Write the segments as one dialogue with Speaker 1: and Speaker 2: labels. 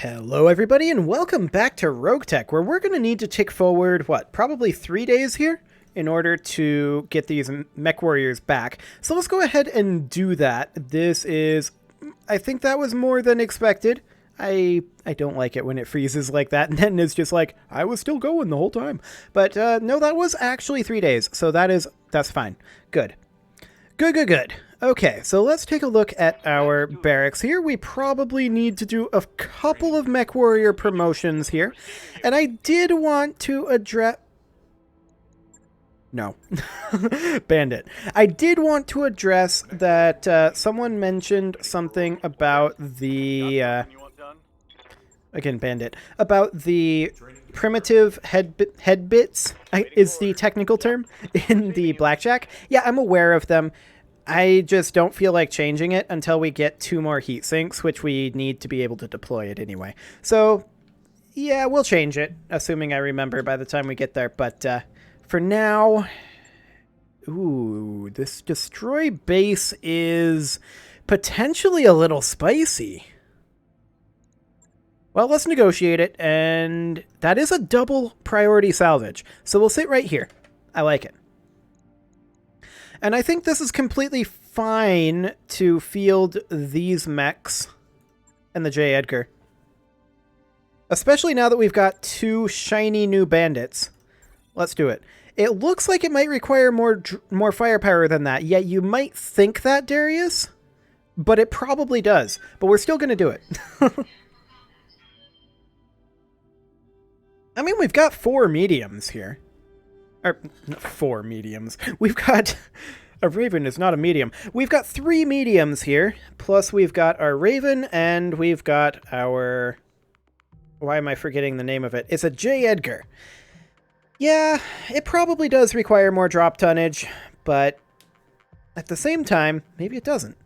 Speaker 1: Hello everybody and welcome back to RogueTech, where we're going to need to tick forward, probably 3 days here in order to get these mech warriors back. So let's go ahead and do that. I think that was more than expected. I don't like it when it freezes like that and then it's just like, I was still going the whole time. But no, that was actually 3 days, so that's fine. Good. Good. Okay, so let's take a look at our barracks here. We probably need to do a couple of mech warrior promotions here. And I did want to address... No. Bandit. I did want to address that someone mentioned something about the... Again, Bandit. About the primitive head bits, is the technical term, in the blackjack. Yeah, I'm aware of them. I just don't feel like changing it until we get 2 more heat sinks, which we need to be able to deploy it anyway. So, yeah, we'll change it, assuming I remember by the time we get there. But for now... Ooh, this destroy base is potentially a little spicy. Well, let's negotiate it, and that is a double priority salvage. So we'll sit right here. I like it. And I think this is completely fine to field these mechs and the J. Edgar. Especially now that we've got 2 shiny new bandits. Let's do it. It looks like it might require more firepower than that. Yeah, you might think that, Darius. But it probably does. But we're still going to do it. I mean, we've got 4 mediums here. Or, 4 mediums. We've got... A Raven is not a medium. We've got 3 mediums here, plus we've got our Raven, and we've got our... Why am I forgetting the name of it? It's a J. Edgar. Yeah, it probably does require more drop tonnage, but at the same time, maybe it doesn't.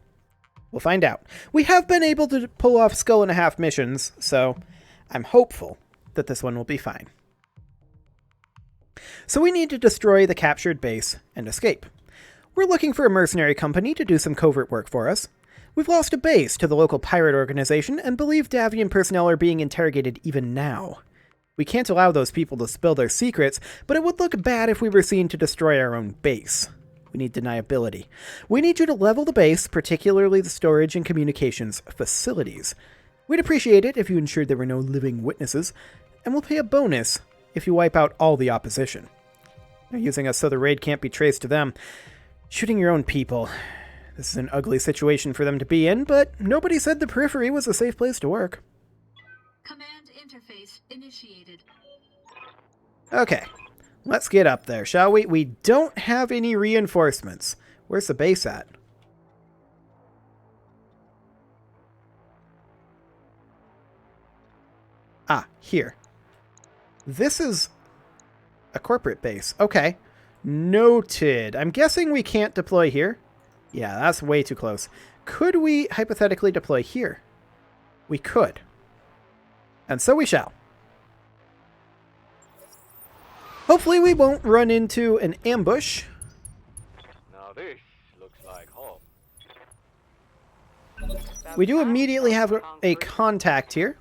Speaker 1: We'll find out. We have been able to pull off skull and a half missions, so I'm hopeful that this one will be fine. So we need to destroy the captured base and escape. We're looking for a mercenary company to do some covert work for us. We've lost a base to the local pirate organization and believe Davian personnel are being interrogated even now. We can't allow those people to spill their secrets, but it would look bad if we were seen to destroy our own base. We need deniability. We need you to level the base, particularly the storage and communications facilities. We'd appreciate it if you ensured there were no living witnesses, and we'll pay a bonus if you wipe out all the opposition. They're using us so the raid can't be traced to them. Shooting your own people. This is an ugly situation for them to be in, but nobody said the periphery was a safe place to work.
Speaker 2: Command interface initiated.
Speaker 1: Okay, let's get up there, shall we? We don't have any reinforcements. Where's the base at? Ah, here. This is a corporate base. Okay. Noted. I'm guessing we can't deploy here. Yeah, that's way too close. Could we hypothetically deploy here? We could. And so we shall. Hopefully we won't run into an ambush.
Speaker 3: Now this looks like home.
Speaker 1: We do immediately have a contact here.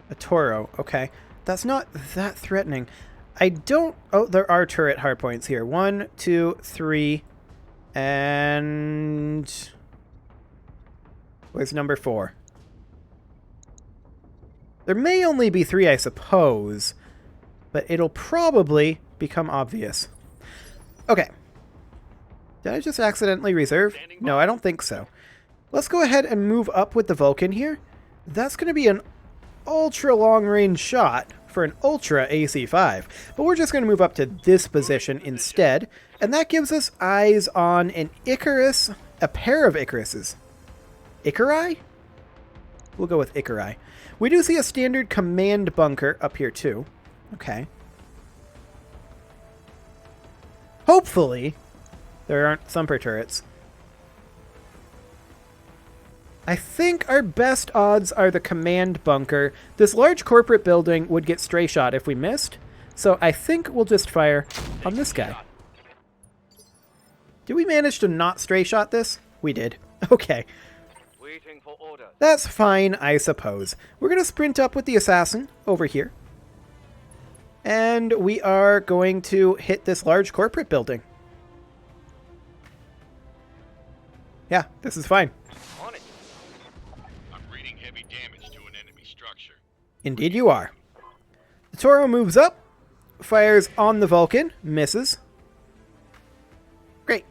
Speaker 1: A Toro, okay. That's not that threatening. I don't... Oh, there are turret hardpoints here. 1, 2, 3, and... Where's number 4? There may only be 3, I suppose, but it'll probably become obvious. Okay. Did I just accidentally reserve? No, I don't think so. Let's go ahead and move up with the Vulcan here. That's going to be an ultra long range shot for an ultra AC5, but we're just going to move up to this position instead, and that gives us eyes on an Icarus, a pair of Icaruses. Icari? We'll go with Icari. We do see a standard command bunker up here too. Okay. Hopefully there aren't thumper turrets. I think our best odds are the command bunker. This large corporate building would get stray shot if we missed, so I think we'll just fire on this guy. Did we manage to not stray shot this? We did. Okay.
Speaker 3: Waiting for orders.
Speaker 1: That's fine, I suppose. We're going to sprint up with the assassin over here. And we are going to hit this large corporate building. Yeah, this is fine.
Speaker 3: On it.
Speaker 4: I'm reading heavy damage to an enemy structure.
Speaker 1: Indeed you are. The Toro moves up, fires on the Vulcan, misses. Great.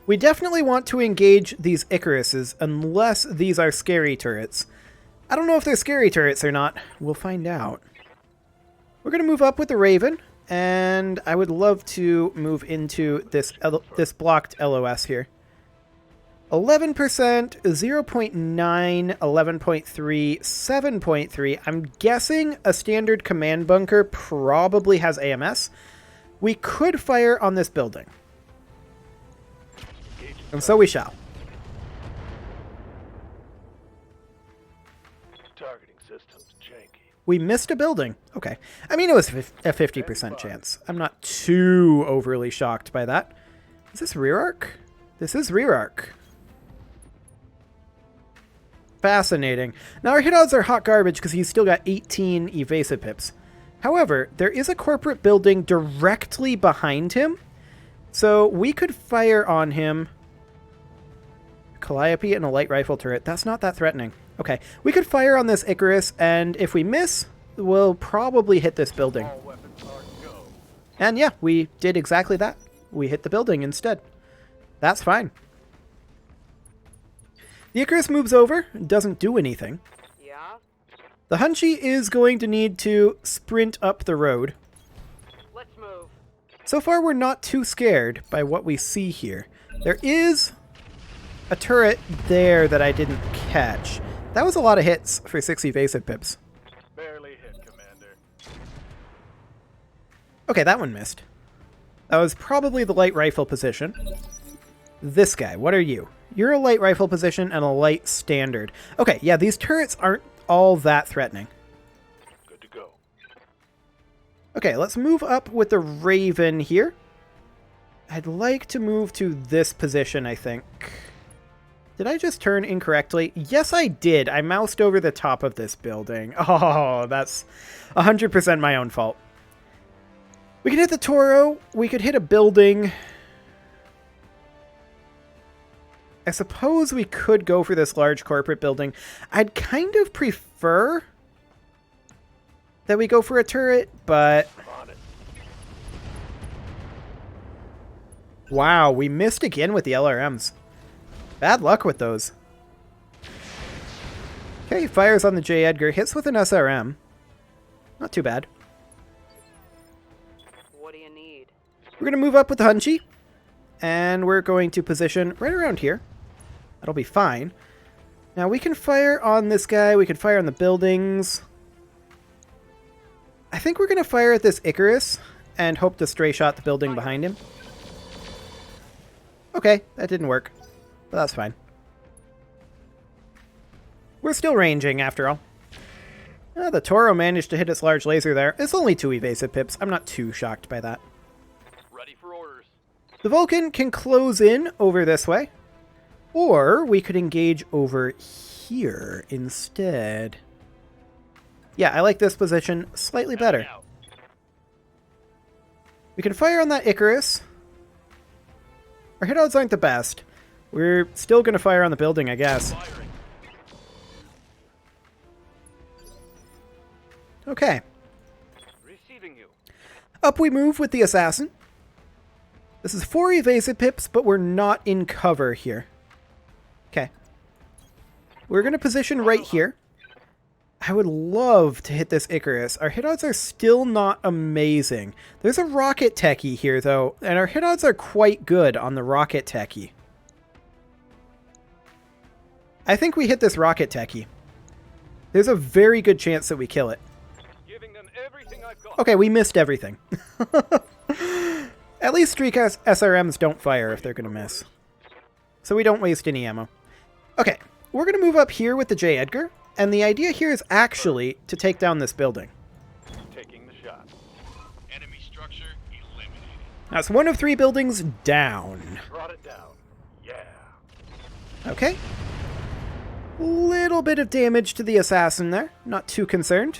Speaker 1: We definitely want to engage these Icaruses unless these are scary turrets. I don't know if they're scary turrets or not. We'll find out. We're going to move up with the Raven, and I would love to move into this blocked LOS here. 11%, 0.9, 11.3, 7.3. I'm guessing a standard command bunker probably has AMS. We could fire on this building. And so we shall.
Speaker 5: Targeting systems janky.
Speaker 1: We missed a building. Okay. I mean, it was a 50% chance. I'm not too overly shocked by that. Is this rear arc? This is rear arc. Fascinating. Now, our hit odds are hot garbage because he's still got 18 evasive pips. However, there is a corporate building directly behind him. So we could fire on him. Calliope and a light rifle turret. That's not that threatening. Okay, we could fire on this Icarus, and if we miss, we'll probably hit this building.
Speaker 5: All weapons are go.
Speaker 1: And yeah, we did exactly that. We hit the building instead. That's fine. The Icarus moves over, doesn't do anything.
Speaker 6: Yeah?
Speaker 1: The Hunchy is going to need to sprint up the road.
Speaker 6: Let's move.
Speaker 1: So far, we're not too scared by what we see here. There is a turret there that I didn't catch. That was a lot of hits for 6 evasive pips.
Speaker 5: Barely hit, Commander.
Speaker 1: Okay, that one missed. That was probably the light rifle position. This guy, what are you? You're a light rifle position and a light standard. Okay, yeah, these turrets aren't all that threatening.
Speaker 5: Good to go.
Speaker 1: Okay, let's move up with the Raven here. I'd like to move to this position, I think. Did I just turn incorrectly? Yes, I did. I moused over the top of this building. Oh, that's 100% my own fault. We could hit the Toro. We could hit a building. I suppose we could go for this large corporate building. I'd kind of prefer that we go for a turret, but...
Speaker 5: On it.
Speaker 1: Wow, we missed again with the LRMs. Bad luck with those. Okay, fires on the J. Edgar, hits with an SRM. Not too bad.
Speaker 6: What do you need?
Speaker 1: We're going to move up with the Hunchy, and we're going to position right around here. That'll be fine. Now, we can fire on this guy. We can fire on the buildings. I think we're going to fire at this Icarus and hope to stray shot the building behind him. Okay, that didn't work. But that's fine. We're still ranging, after all. The Toro managed to hit its large laser there. It's only 2 evasive pips. I'm not too shocked by that.
Speaker 3: Ready for orders.
Speaker 1: The Vulcan can close in over this way. Or we could engage over here instead. Yeah, I like this position slightly better. We can fire on that Icarus. Our hit odds aren't the best. We're still going to fire on the building, I guess.
Speaker 3: Firing.
Speaker 1: Okay.
Speaker 3: Receiving you.
Speaker 1: Up we move with the Assassin. This is 4 evasive pips, but we're not in cover here. Okay. We're going to position right here. I would love to hit this Icarus. Our hit odds are still not amazing. There's a rocket techie here, though, and our hit odds are quite good on the rocket techie. I think we hit this rocket techie. There's a very good chance that we kill it.
Speaker 3: Giving them everything I've got.
Speaker 1: Okay, we missed everything. At least streak SRMs don't fire if they're going to miss. So we don't waste any ammo. Okay, we're going to move up here with the J. Edgar. And the idea here is actually to take down this building.
Speaker 5: Taking the shot.
Speaker 4: Enemy structure eliminated.
Speaker 1: That's 1 of 3 buildings down.
Speaker 5: Brought it down. Yeah.
Speaker 1: Okay. Little bit of damage to the assassin there. Not too concerned.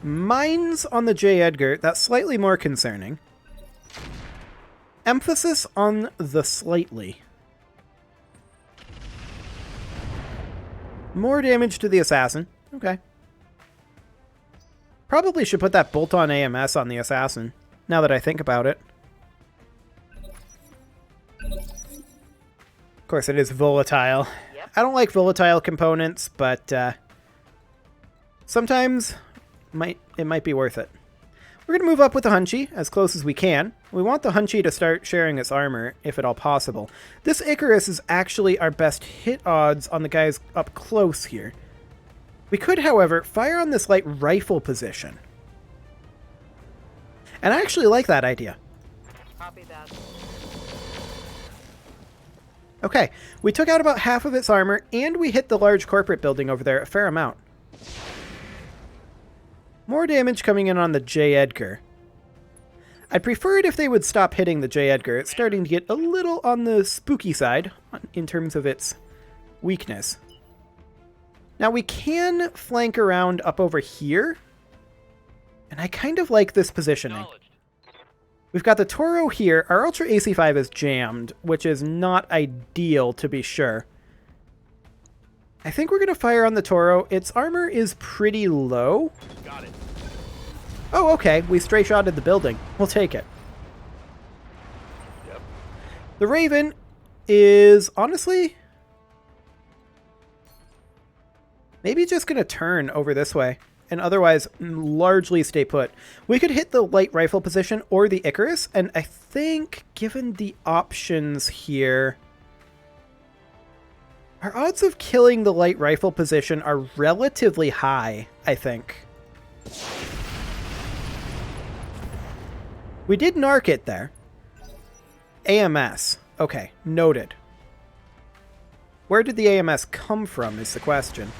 Speaker 1: Mines on the J. Edgar. That's slightly more concerning. Emphasis on the slightly. More damage to the assassin. Okay. Probably should put that bolt-on AMS on the assassin, now that I think about it. Of course, it is volatile.
Speaker 6: Yep.
Speaker 1: I don't like volatile components, but sometimes it might be worth it. We're going to move up with the Hunchy as close as we can. We want the Hunchy to start sharing its armor, if at all possible. This Icarus is actually our best hit odds on the guys up close here. We could, however, fire on this light rifle position. And I actually like that idea.
Speaker 6: Copy that.
Speaker 1: Okay, we took out about half of its armor, and we hit the large corporate building over there a fair amount. More damage coming in on the J. Edgar. I'd prefer it if they would stop hitting the J. Edgar. It's starting to get a little on the spooky side in terms of its weakness. Now we can flank around up over here, and I kind of like this positioning. We've got the Toro here. Our Ultra AC5 is jammed, which is not ideal to be sure. I think we're going to fire on the Toro. Its armor is pretty low.
Speaker 4: Got it.
Speaker 1: Oh, okay. We stray shotted the building. We'll take it.
Speaker 5: Yep.
Speaker 1: The Raven is honestly maybe just going to turn over this way and otherwise largely stay put. We could hit the light rifle position or the Icarus, and I think given the options here, our odds of killing the light rifle position are relatively high, I think. We did narc it there. AMS. Okay, noted. Where did the AMS come from is the question.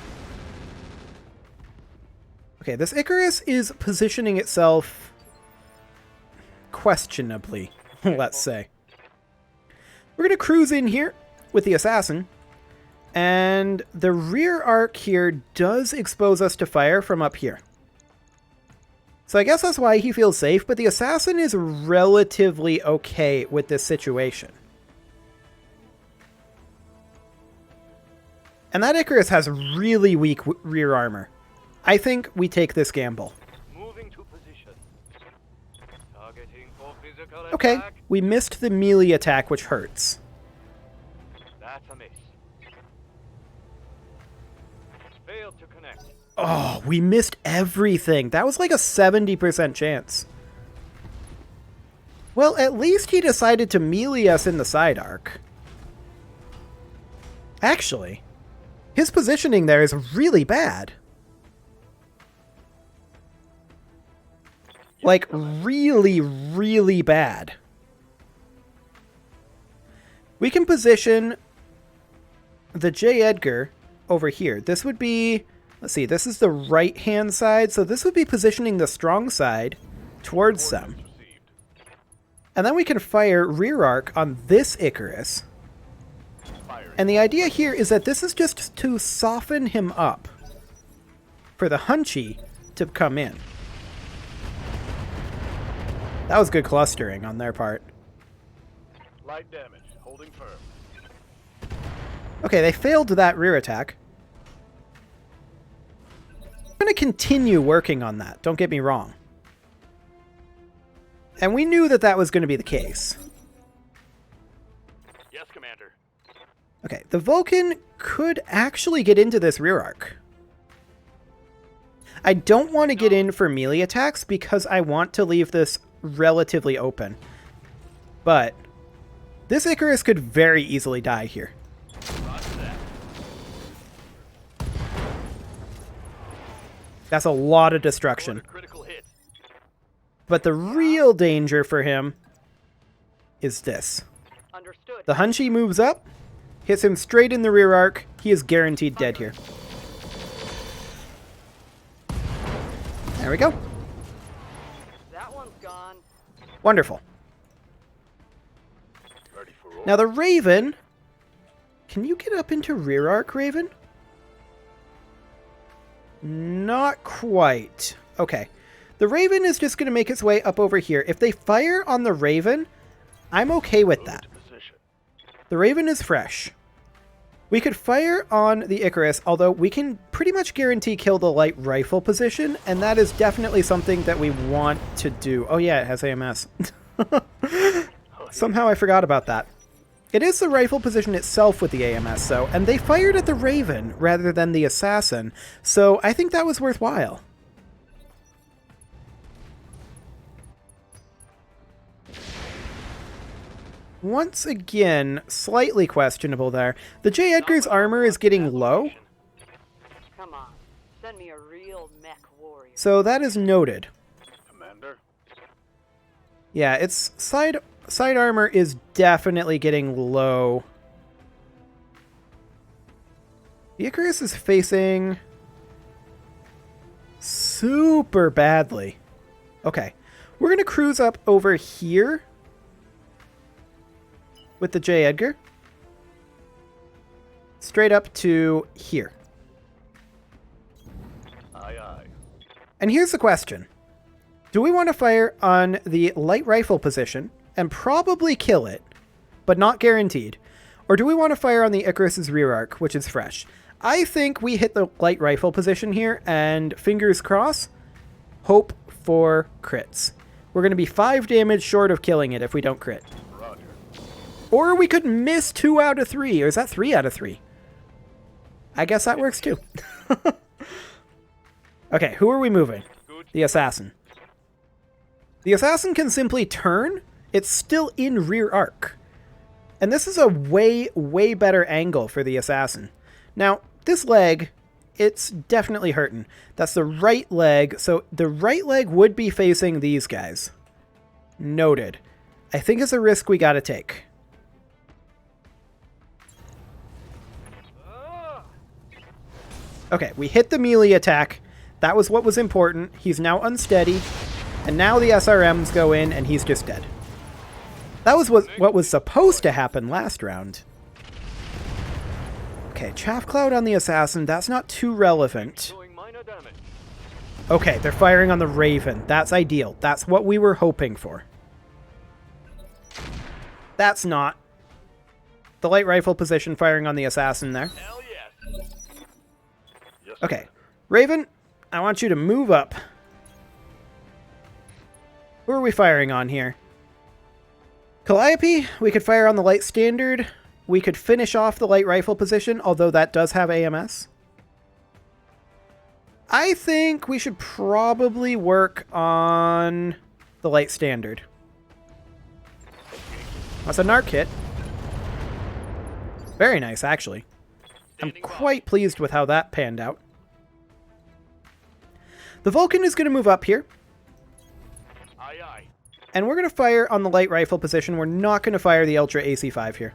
Speaker 1: Okay, this Icarus is positioning itself questionably, let's say. We're going to cruise in here with the assassin. And the rear arc here does expose us to fire from up here. So I guess that's why he feels safe, but the assassin is relatively okay with this situation. And that Icarus has really weak rear armor. I think we take this gamble.
Speaker 3: Moving to position. Targeting for physical
Speaker 1: Okay,
Speaker 3: attack.
Speaker 1: we missed the melee attack, which hurts.
Speaker 3: That's a miss. Failed to connect.
Speaker 1: Oh, we missed everything. That was like a 70% chance. Well, at least he decided to melee us in the side arc. Actually, his positioning there is really bad. Like, really, really bad. We can position the J. Edgar over here. This would be, let's see, this is the right-hand side, so this would be positioning the strong side towards them. And then we can fire rear arc on this Icarus. And the idea here is that this is just to soften him up for the Hunchy to come in. That was good clustering on their part.
Speaker 5: Light damage. Holding firm.
Speaker 1: Okay, they failed that rear attack. I'm going to continue working on that, don't get me wrong. And we knew that that was going to be the case.
Speaker 4: Yes, Commander.
Speaker 1: Okay, the Vulcan could actually get into this rear arc. I don't want to get in for melee attacks because I want to leave this relatively open. But this Icarus could very easily die here.
Speaker 4: Roger that.
Speaker 1: That's a lot of destruction.
Speaker 4: Scored a critical hit.
Speaker 1: But the real danger for him is this.
Speaker 6: Understood.
Speaker 1: The Hunchy moves up, hits him straight in the rear arc. He is guaranteed dead here. There we go.
Speaker 6: That one's gone.
Speaker 1: Wonderful. Now the Raven... Can you get up into rear arc, Raven? Not quite. Okay. The Raven is just going to make its way up over here. If they fire on the Raven, I'm okay with that. The Raven is fresh. We could fire on the Icarus, although we can pretty much guarantee kill the light rifle position, and that is definitely something that we want to do. Oh yeah, it has AMS. Somehow I forgot about that. It is the rifle position itself with the AMS, though, and they fired at the Raven rather than the Assassin, so I think that was worthwhile. Once again, slightly questionable there. The J. Edgar's armor is getting low.
Speaker 6: Come on. Send me a real mech warrior.
Speaker 1: So that is noted.
Speaker 5: Commander.
Speaker 1: Yeah, its side armor is definitely getting low. The Icarus is facing super badly. Okay. We're going to cruise up over here with the J. Edgar. Straight up to here.
Speaker 5: Aye, aye.
Speaker 1: And here's the question. Do we want to fire on the light rifle position and probably kill it, but not guaranteed? Or do we want to fire on the Icarus's rear arc, which is fresh? I think we hit the light rifle position here and fingers crossed, hope for crits. We're going to be 5 damage short of killing it if we don't crit.
Speaker 5: Roger.
Speaker 1: Or we could miss 2 out of 3. Or is that 3 out of 3? I guess that works too. Okay, who are we moving? The Assassin. The Assassin can simply turn. It's still in rear arc. And this is a way, way better angle for the Assassin. Now, this leg, it's definitely hurting. That's the right leg. So the right leg would be facing these guys. Noted. I think it's a risk we gotta take. Okay, we hit the melee attack. That was what was important. He's now unsteady. And now the SRMs go in and he's just dead. That was what was supposed to happen last round. Okay, Chaff Cloud on the Assassin. That's not too relevant.
Speaker 3: Doing minor damage.
Speaker 1: Okay, they're firing on the Raven. That's ideal. That's what we were hoping for. That's not. The light rifle position firing on the Assassin there.
Speaker 5: Hell yes. Yes,
Speaker 1: Okay, Raven, I want you to move up. Who are we firing on here? Calliope, we could fire on the light standard. We could finish off the light rifle position, although that does have AMS. I think we should probably work on the light standard. That's a narc hit. Very nice, actually. I'm quite pleased with how that panned out. The Vulcan is going to move up here.
Speaker 5: aye, aye.
Speaker 1: And we're going to fire on the light rifle position. We're not going to fire the Ultra AC-5 here.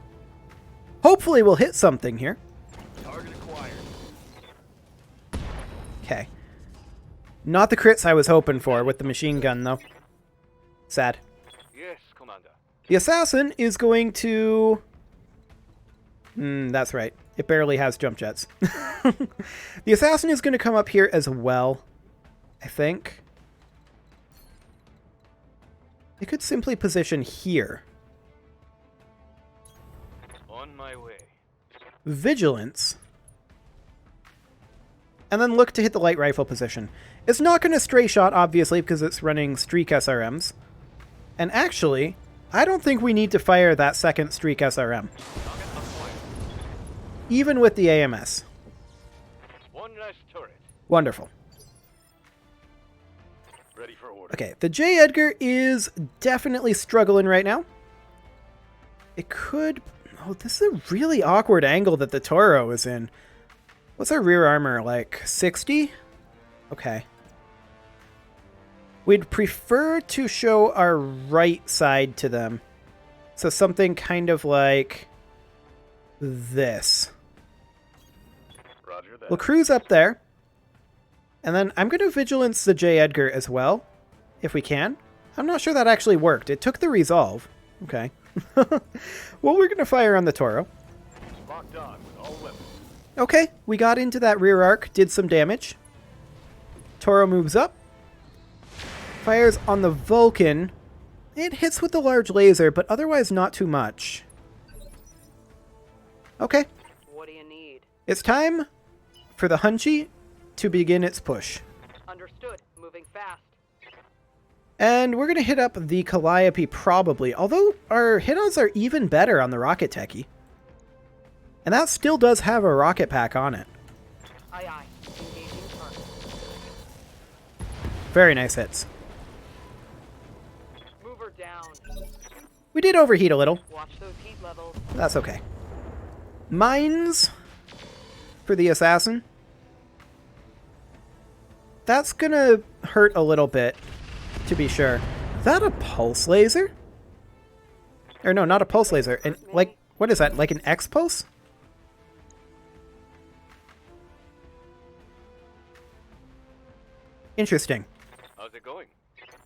Speaker 1: Hopefully we'll hit something here.
Speaker 5: Target acquired.
Speaker 1: Okay. Not the crits I was hoping for with the machine gun, though. Sad.
Speaker 3: Yes, Commander.
Speaker 1: The Assassin is going to... that's right. It barely has jump jets. The Assassin is going to come up here as well, I think. They could simply position here.
Speaker 3: On my way.
Speaker 1: Vigilance. And then look to hit the light rifle position. It's not going to stray shot, obviously, because it's running streak SRMs. And actually, I don't think we need to fire that second streak SRM. Even with the AMS.
Speaker 3: One less turret.
Speaker 1: Wonderful.
Speaker 5: Ready for order.
Speaker 1: Okay, the J. Edgar is definitely struggling right now. It could... Oh, this is a really awkward angle that the Toro is in. What's our rear armor, like 60? Okay. We'd prefer to show our right side to them. So something kind of like this.
Speaker 5: Roger that.
Speaker 1: We'll cruise up there. And then I'm going to vigilance the J. Edgar as well, if we can. I'm not sure that actually worked. It took the resolve. Okay. Well, we're going to fire on the Toro.
Speaker 5: Locked on with all weapons.
Speaker 1: Okay, we got into that rear arc, did some damage. Toro moves up. Fires on the Vulcan. It hits with the large laser, but otherwise not too much. Okay,
Speaker 6: What do you need?
Speaker 1: it's time for the Hunchy to begin its push.
Speaker 6: Understood. Moving fast.
Speaker 1: And we're going to hit up the Calliope probably, although our hit-ons are even better on the RogueTech. And that still does have a rocket pack on it.
Speaker 6: Aye aye. Engaging target.
Speaker 1: Very nice hits.
Speaker 6: Move her down.
Speaker 1: We did overheat a little.
Speaker 6: Watch those heat levels.
Speaker 1: That's okay. Mines for the assassin. That's gonna hurt a little bit, to be sure. Is that a pulse laser? Or no, not a pulse laser. And like, what is that? Like an X pulse? Interesting.
Speaker 3: How's it going?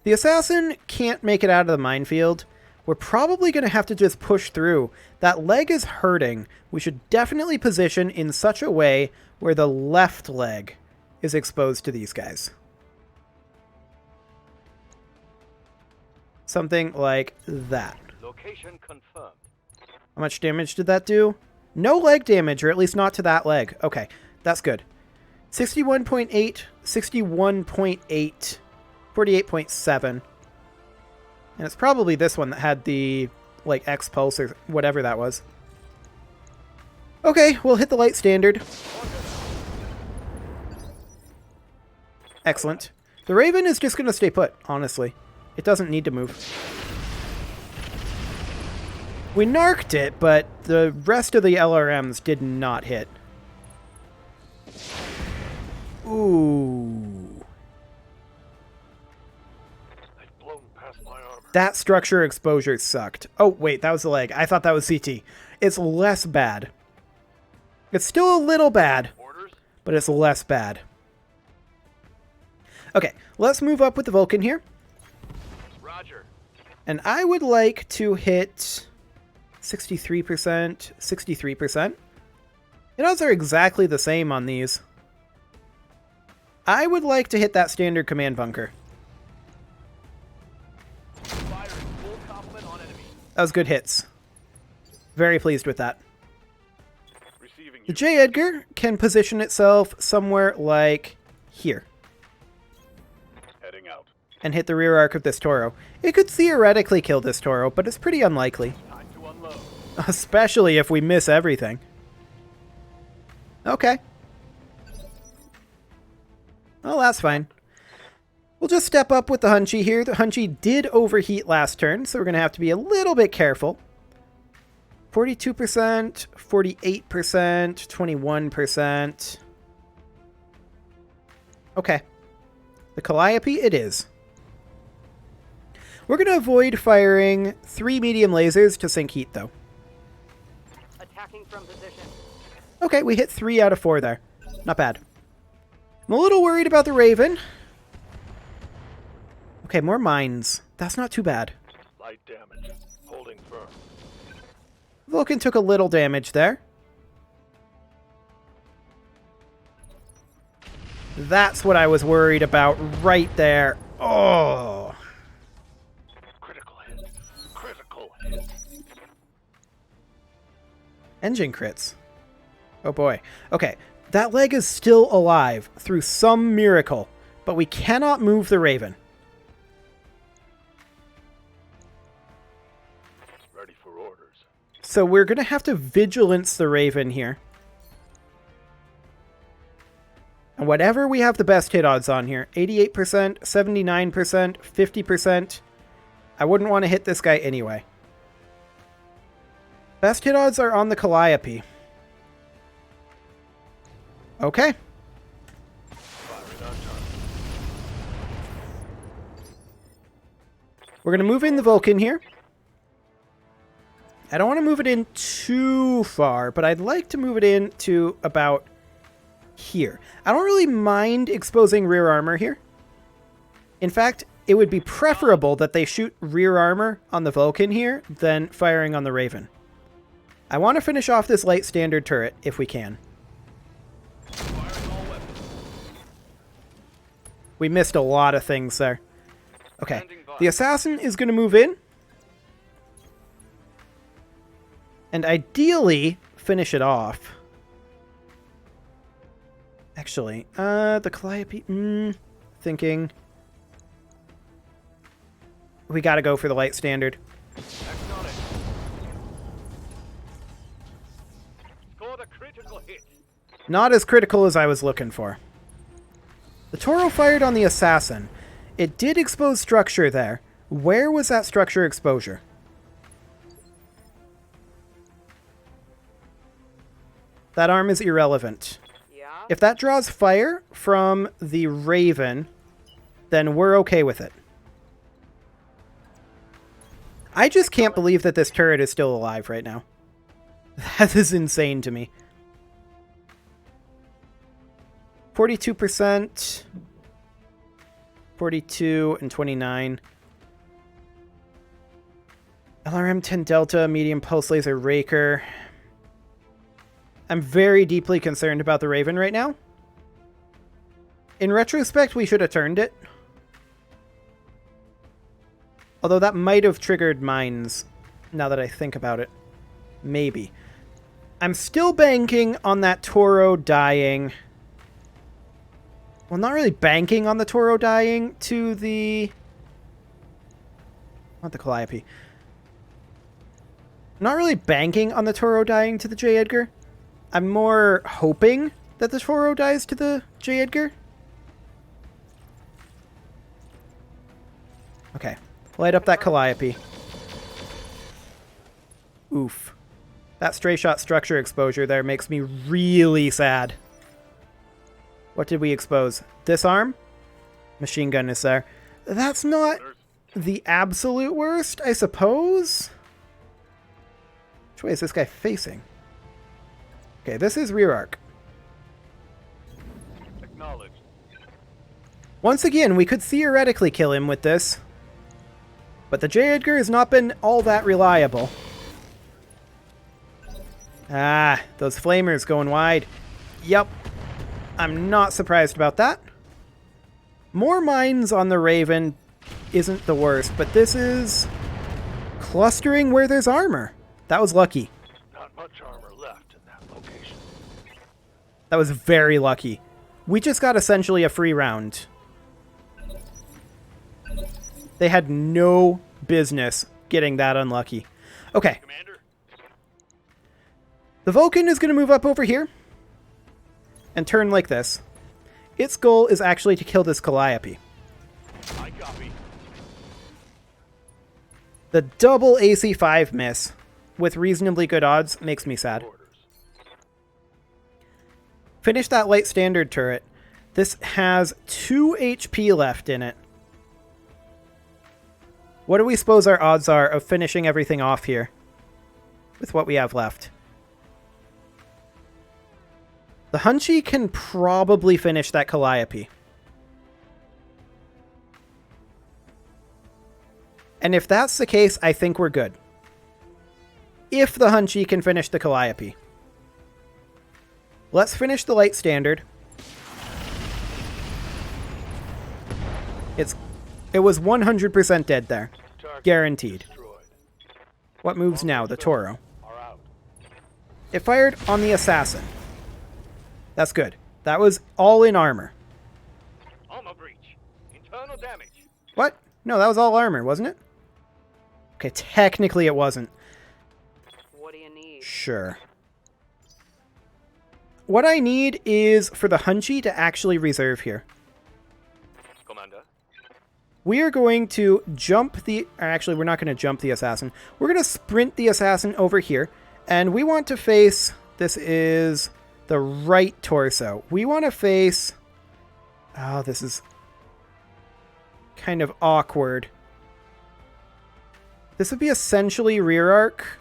Speaker 1: The assassin can't make it out of the minefield. We're probably going to have to just push through. That leg is hurting. We should definitely position in such a way where the left leg is exposed to these guys. Something like that.
Speaker 3: Location confirmed.
Speaker 1: How much damage did that do? No leg damage, or at least not to that leg. Okay, that's good. 61.8, 61.8, 48.7. And it's probably this one that had the, like, X pulse or whatever that was. Okay, we'll hit the light standard. Excellent. The Raven is just going to stay put, honestly. It doesn't need to move. We narked it, but the rest of the LRMs did not hit. Ooh.
Speaker 5: They've blown past my armor.
Speaker 1: That structure exposure sucked. Oh, wait, that was the leg. I thought that was CT. It's less bad. It's still a little bad,
Speaker 5: Orders?
Speaker 1: but it's less bad. Okay, let's move up with the Vulcan here.
Speaker 5: Roger.
Speaker 1: And I would like to hit 63%, 63%. The odds are exactly the same on these. I would like to hit that standard command bunker.
Speaker 5: Fire in full complement on enemy.
Speaker 1: That was good hits. Very pleased with that.
Speaker 5: Receiving
Speaker 1: The
Speaker 5: you.
Speaker 1: J. Edgar can position itself somewhere like here
Speaker 5: Heading out.
Speaker 1: and hit the rear arc of this Toro. It could theoretically kill this Toro, but it's pretty unlikely.
Speaker 5: Time to unload.
Speaker 1: Especially if we miss everything. Okay. Well, that's fine. We'll just step up with the Hunchy here. The Hunchy did overheat last turn, so we're going to have to be a little bit careful. 42%, 48%, 21%. Okay. The Calliope it is. We're going to avoid firing 3 medium lasers to sink heat, though.
Speaker 6: Attacking from position.
Speaker 1: Okay, we hit 3 out of 4 there. Not bad. I'm a little worried about the Raven. Okay, more mines. That's not too bad.
Speaker 5: Light damage. Holding firm.
Speaker 1: Vulcan took a little damage there. That's what I was worried about right there. Oh.
Speaker 5: Critical hit. Critical hit.
Speaker 1: Engine crits. Oh boy. Okay, that leg is still alive through some miracle, but we cannot move the Raven.
Speaker 5: Ready for orders.
Speaker 1: So we're going to have to vigilance the Raven here. And whatever we have the best hit odds on here, 88%, 79%, 50%, I wouldn't want to hit this guy anyway. Best hit odds are on the Calliope. Okay.
Speaker 5: Firing on target.
Speaker 1: We're going to move in the Vulcan here. I don't want to move it in too far, but I'd like to move it in to about here. I don't really mind exposing rear armor here. In fact, it would be preferable that they shoot rear armor on the Vulcan here than firing on the Raven. I want to finish off this light standard turret if we can. We missed a lot of things there. Okay, the assassin is going to move in. And ideally, finish it off. Actually, the Calliope... thinking... We gotta go for the light standard.
Speaker 3: Score the critical hit.
Speaker 1: Not as critical as I was looking for. The Toro fired on the assassin. It did expose structure there. Where was that structure exposure? That arm is irrelevant.
Speaker 6: Yeah?
Speaker 1: If that draws fire from the Raven, then we're okay with it. I just can't believe that this turret is still alive right now. That is insane to me. 42%. 42 and 29. LRM-10 Delta, medium pulse laser raker. I'm very deeply concerned about the Raven right now. In retrospect, we should have turned it. Although that might have triggered mines, now that I think about it. Maybe. I'm still banking on that Toro dying. Well, not really banking on the Toro dying to the... Not the Calliope. Not really banking on the Toro dying to the J. Edgar. I'm more hoping that the Toro dies to the J. Edgar. Okay. Light up that Calliope. Oof. That stray shot structure exposure there makes me really sad. What did we expose? This arm? Machine gun is there. That's not the absolute worst, I suppose. Which way is this guy facing? Okay, this is rear arc.
Speaker 3: Acknowledged.
Speaker 1: Once again, we could theoretically kill him with this. But the J. Edgar has not been all that reliable. Ah, those flamers going wide. Yep. I'm not surprised about that. More mines on the Raven isn't the worst, but this is clustering where there's armor. That was lucky.
Speaker 5: Not much armor left in that location.
Speaker 1: That was very lucky. We just got essentially a free round. They had no business getting that unlucky. Okay.
Speaker 4: Commander?
Speaker 1: The Vulcan is going to move up over here and turn like this. Its goal is actually to kill this Calliope.
Speaker 3: I copy.
Speaker 1: The double AC5 miss with reasonably good odds makes me sad.
Speaker 5: Orders.
Speaker 1: Finish that light standard turret. This has 2 HP left in it. What do we suppose our odds are of finishing everything off here with what we have left? The Hunchy can probably finish that Calliope. And if that's the case, I think we're good. If the Hunchy can finish the Calliope. Let's finish the light standard. It was 100% dead there.
Speaker 5: Target
Speaker 1: Guaranteed.
Speaker 5: destroyed.
Speaker 1: What moves now? The Toro.
Speaker 3: Are out.
Speaker 1: It fired on the assassin. That's good. That was all in armor.
Speaker 3: Armor breach. Internal damage.
Speaker 1: What? No, that was all armor, wasn't it? Okay, technically it wasn't.
Speaker 6: What do you need?
Speaker 1: Sure. What I need is for the Hunchy to actually reserve here.
Speaker 3: Commander.
Speaker 1: We are going to jump the... Or actually, we're not going to jump the assassin. We're going to sprint the assassin over here. And we want to face... This is the right torso. We want to face... Oh, this is kind of awkward. This would be essentially rear arc,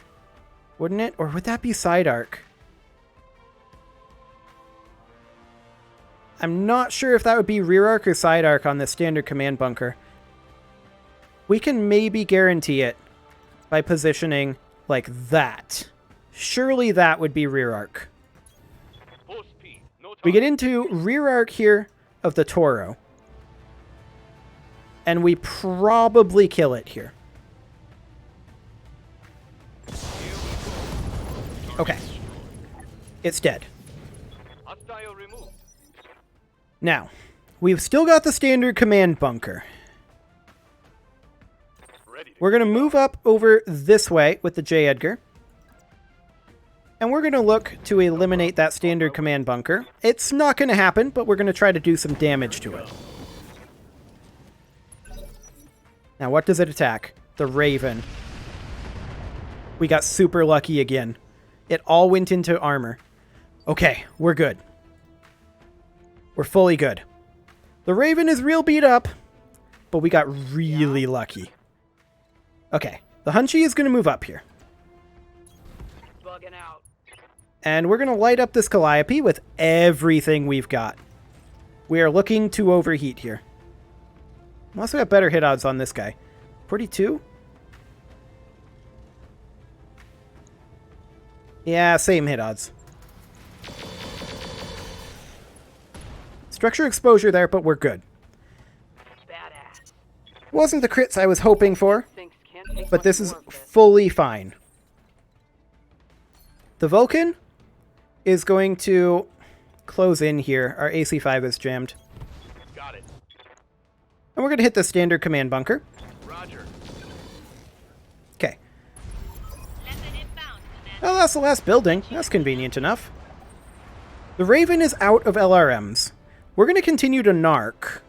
Speaker 1: wouldn't it? Or would that be side arc? I'm not sure if that would be rear arc or side arc on the standard command bunker. We can maybe guarantee it by positioning like that. Surely that would be rear arc.
Speaker 4: Full speed. No
Speaker 1: We
Speaker 4: time.
Speaker 1: get into rear arc here of the Toro. And we probably kill it here. Okay. It's dead.
Speaker 3: Hostile removed.
Speaker 1: Now, we've still got the standard command bunker.
Speaker 3: Ready to
Speaker 1: We're going to move up over this way with the J. Edgar. And we're going to look to eliminate that standard command bunker. It's not going to happen, but we're going to try to do some damage to it. Now, what does it attack? The Raven. We got super lucky again. It all went into armor. Okay, we're good. We're fully good. The Raven is real beat up, but we got really lucky. Okay, the Hunchy is going to move up here.
Speaker 6: Bugging out.
Speaker 1: And we're going to light up this Calliope with everything we've got. We are looking to overheat here. Unless we have better hit odds on this guy. 42? Yeah, same hit odds. Structure exposure there, but we're good.
Speaker 6: Badass.
Speaker 1: Wasn't the crits I was hoping for,
Speaker 6: Things can't take
Speaker 1: but
Speaker 6: much
Speaker 1: this is
Speaker 6: more of this.
Speaker 1: fully fine. The Vulcan is going to close in here. Our AC5 is jammed.
Speaker 4: Got it.
Speaker 1: And we're going to hit the standard command bunker.
Speaker 4: Roger.
Speaker 1: Okay. Oh, that's the last building. That's convenient enough. The Raven is out of LRMs. We're going to continue to narc,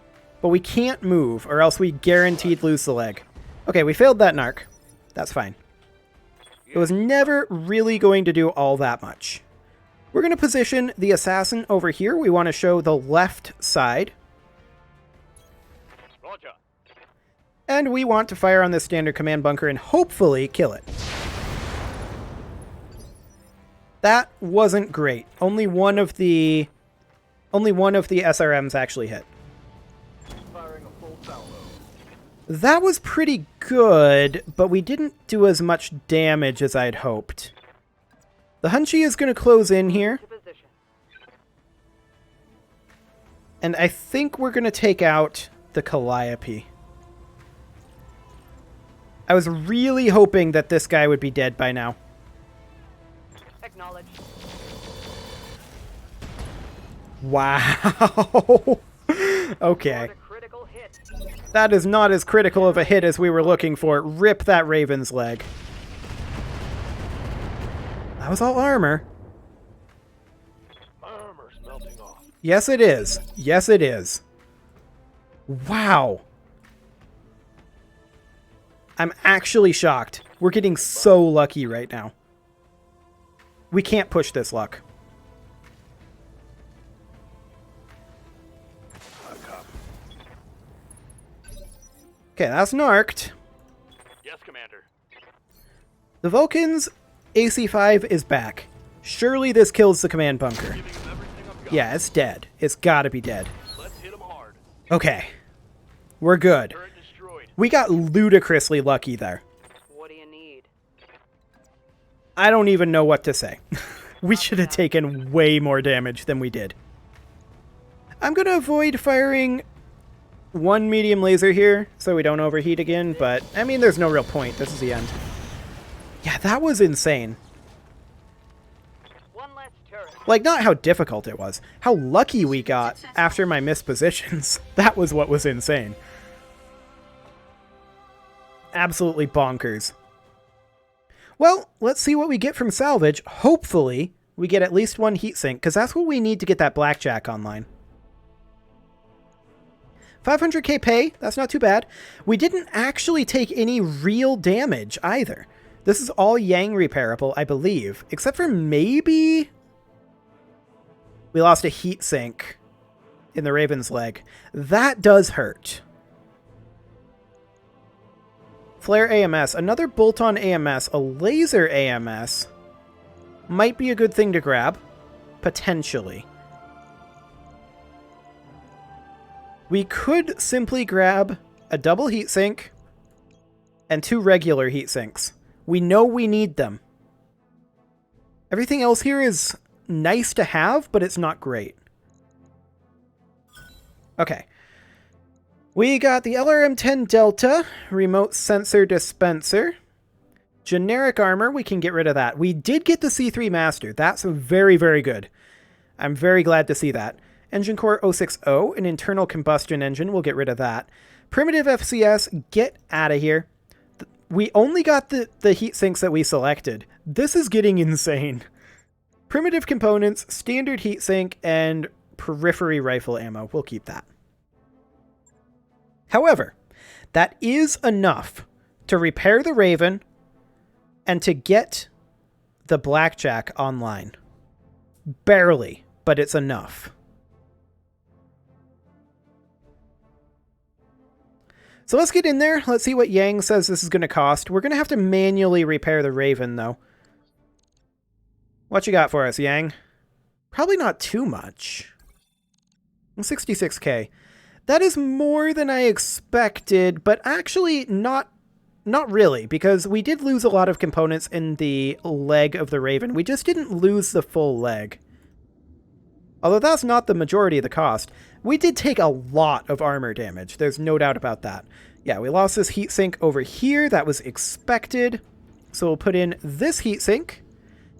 Speaker 1: but we can't move, or else we guaranteed lose the leg. Okay, we failed that narc. That's fine. It was never really going to do all that much. We're going to position the assassin over here. We want to show the left side.
Speaker 3: Roger.
Speaker 1: And we want to fire on this standard command bunker and hopefully kill it. That wasn't great. Only one of the SRMs actually hit.
Speaker 5: Firing a full salvo.
Speaker 1: That was pretty good, but we didn't do as much damage as I'd hoped. The Hunchy is going to close in here,
Speaker 6: To position.
Speaker 1: and I think we're going to take out the Calliope. I was really hoping that this guy would be dead by now.
Speaker 6: Acknowledge.
Speaker 1: Wow. Okay.
Speaker 6: A critical hit.
Speaker 1: That is not as critical of a hit as we were looking for. Rip that Raven's leg. That was all armor.
Speaker 5: My armor's melting off.
Speaker 1: Yes, it is. Yes, it is. Wow. I'm actually shocked. We're getting so lucky right now. We can't push this luck. Okay, that's narked.
Speaker 4: Yes, Commander.
Speaker 1: The Vulcan's AC5 is back. Surely this kills the command bunker.
Speaker 4: Giving them everything I've got.
Speaker 1: Yeah, it's dead. It's gotta be dead.
Speaker 4: Let's hit them hard.
Speaker 1: Okay. We're good.
Speaker 4: Turret destroyed.
Speaker 1: We got ludicrously lucky there.
Speaker 6: What do you need?
Speaker 1: I don't even know what to say. We should have taken way more damage than we did. I'm going to avoid firing one medium laser here so we don't overheat again, but I mean, there's no real point. This is the end. Yeah, that was insane.
Speaker 6: One less turret.
Speaker 1: Like, not how difficult it was. How lucky we got after my missed positions. That was what was insane. Absolutely bonkers. Well, let's see what we get from salvage. Hopefully, we get at least one heatsink, because that's what we need to get that blackjack online. 500k pay, that's not too bad. We didn't actually take any real damage either. This is all Yang repairable, I believe, except for maybe we lost a heatsink in the Raven's leg. That does hurt. Flare AMS, another bolt-on AMS, a laser AMS might be a good thing to grab, potentially. We could simply grab a double heatsink and 2 regular heat sinks. We know we need them. Everything else here is nice to have, but it's not great. Okay. We got the LRM-10 Delta, remote sensor dispenser. Generic armor, we can get rid of that. We did get the C3 Master. That's very, very good. I'm very glad to see that. Engine core 060, an internal combustion engine. We'll get rid of that. Primitive FCS, get out of here. We only got the heat sinks that we selected. This is getting insane. Primitive components, standard heat sink, and periphery rifle ammo. We'll keep that. However, that is enough to repair the Raven and to get the Blackjack online. Barely, but it's enough. So let's get in there. Let's see what Yang says this is going to cost. We're going to have to manually repair the Raven, though. What you got for us, Yang? Probably not too much. 66k. That is more than I expected, but actually not really, because we did lose a lot of components in the leg of the Raven. We just didn't lose the full leg. Although that's not the majority of the cost. We did take a lot of armor damage. There's no doubt about that. Yeah, we lost this heatsink over here. That was expected. So we'll put in this heatsink,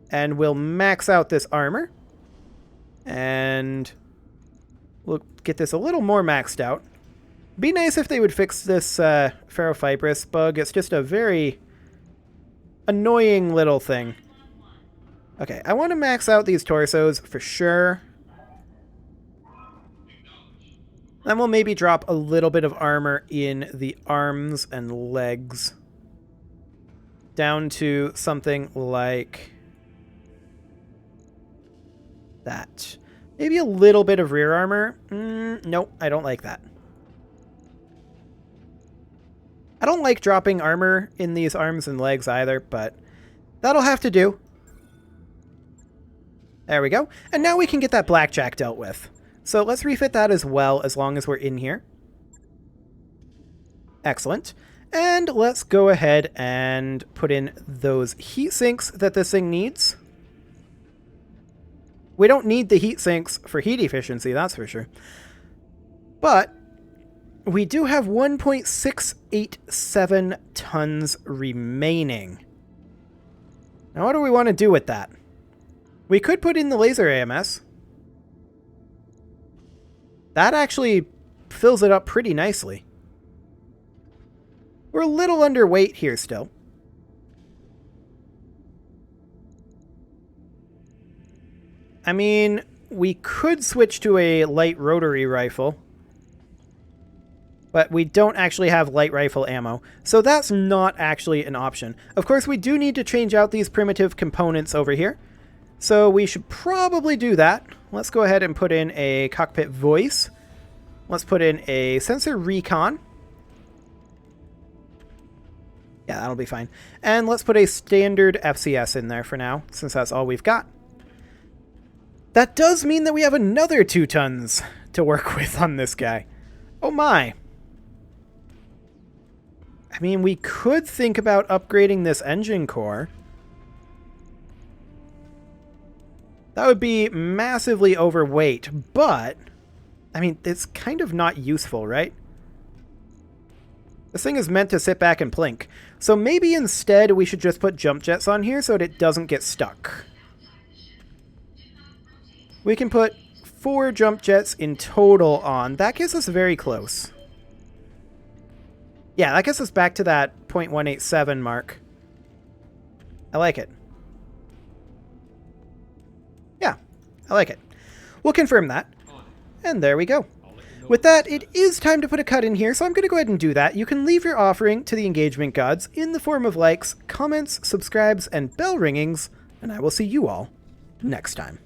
Speaker 1: and we'll max out this armor. And we'll get this a little more maxed out. Be nice if they would fix this ferrofibrous bug. It's just a very annoying little thing. Okay, I want to max out these torsos for sure. Then we'll maybe drop a little bit of armor in the arms and legs. Down to something like that. Maybe a little bit of rear armor. Nope, I don't like that. I don't like dropping armor in these arms and legs either, but that'll have to do. There we go. And now we can get that Blackjack dealt with. So let's refit that as well, as long as we're in here. Excellent. And let's go ahead and put in those heat sinks that this thing needs. We don't need the heat sinks for heat efficiency, that's for sure. But we do have 1.687 tons remaining. Now what do we want to do with that? We could put in the laser AMS. That actually fills it up pretty nicely. We're a little underweight here still. I mean, we could switch to a light rotary rifle, but we don't actually have light rifle ammo, so that's not actually an option. Of course, we do need to change out these primitive components over here, so we should probably do that. Let's go ahead and put in a cockpit voice. Let's put in a sensor recon. Yeah, that'll be fine. And let's put a standard FCS in there for now, since that's all we've got. That does mean that we have another 2 tons to work with on this guy. Oh my. I mean, we could think about upgrading this engine core. That would be massively overweight, but I mean, it's kind of not useful, right? This thing is meant to sit back and plink. So maybe instead we should just put jump jets on here so that it doesn't get stuck. We can put 4 jump jets in total on. That gets us very close. Yeah, that gets us back to that 0.187 mark. I like it. Yeah, I like it. We'll confirm that. And there we go. With that, it is time to put a cut in here, so I'm going to go ahead and do that. You can leave your offering to the engagement gods in the form of likes, comments, subscribes, and bell ringings, and I will see you all next time.